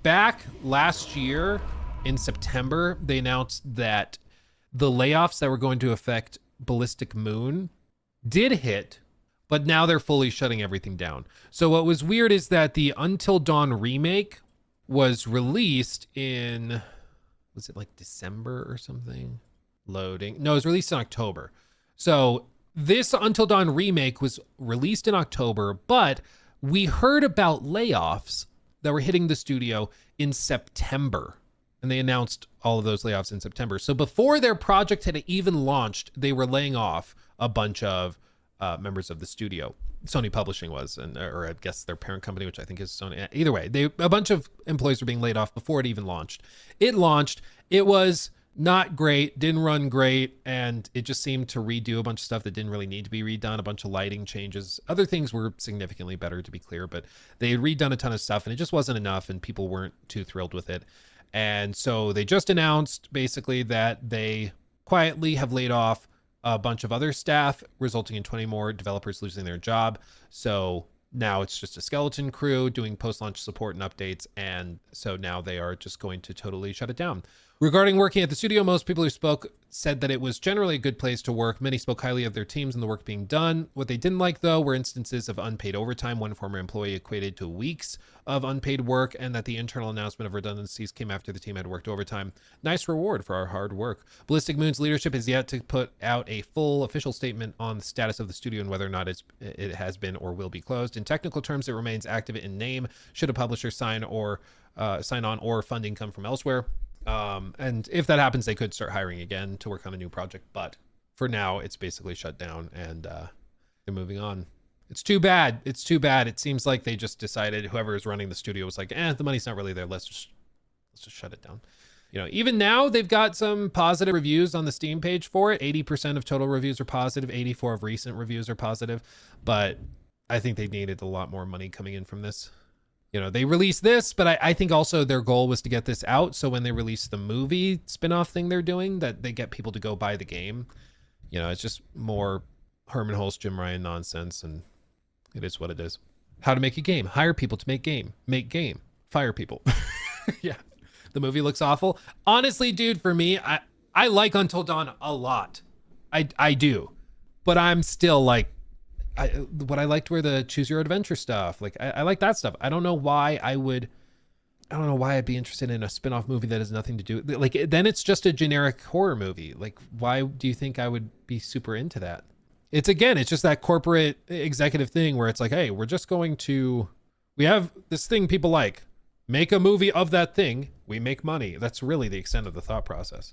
back last year in September, they announced that the layoffs that were going to affect Ballistic Moon did hit, but now they're fully shutting everything down. So what was weird is that the Until Dawn remake was released in, was it like December or something? Loading. No, it was released in October. So this Until Dawn remake was released in October, but we heard about layoffs that were hitting the studio in September. And they announced all of those layoffs in September. So before their project had even launched, they were laying off a bunch of members of the studio. Sony Publishing was, or I guess their parent company, which I think is Sony. Either way, a bunch of employees were being laid off before it even launched. It launched. It was not great, didn't run great, and it just seemed to redo a bunch of stuff that didn't really need to be redone, a bunch of lighting changes. Other things were significantly better, to be clear, but they had redone a ton of stuff, and it just wasn't enough, and people weren't too thrilled with it. And so they just announced basically that they quietly have laid off a bunch of other staff, resulting in 20 more developers losing their job. So now it's just a skeleton crew doing post-launch support and updates. And so now they are just going to totally shut it down. Regarding working at the studio, most people who spoke said that it was generally a good place to work. Many spoke highly of their teams and the work being done. What they didn't like, though, were instances of unpaid overtime. One former employee equated to weeks of unpaid work, and that the internal announcement of redundancies came after the team had worked overtime. Nice reward for our hard work. Ballistic Moon's leadership is yet to put out a full official statement on the status of the studio and whether or not it has been or will be closed. In technical terms, it remains active in name, should a publisher sign on or funding come from elsewhere. And if that happens, they could start hiring again to work on a new project. But for now, it's basically shut down and they're moving on. It's too bad. It's too bad. It seems like they just decided, whoever is running the studio was like, the money's not really there. Let's just shut it down. You know, even now they've got some positive reviews on the Steam page for it. 80% of total reviews are positive. 84 of recent reviews are positive. But I think they needed a lot more money coming in from this. You know, they released this, but I think also their goal was to get this out. So when they release the movie spinoff thing they're doing, that they get people to go buy the game. You know, it's just more Herman Hulst, Jim Ryan nonsense, and it is what it is. How to make a game. Hire people to make game. Make game. Fire people. Yeah. The movie looks awful. Honestly, dude, for me, I like Until Dawn a lot. I do. But I'm still like, what I liked were the choose your adventure stuff. Like I like that stuff. I don't know why I'd be interested in a spin-off movie that has nothing to do like, then it's just a generic horror movie. Like, why do you think I would be super into that? It's just that corporate executive thing where it's like, hey, we have this thing people like, make a movie of that thing. We make money. That's really the extent of the thought process.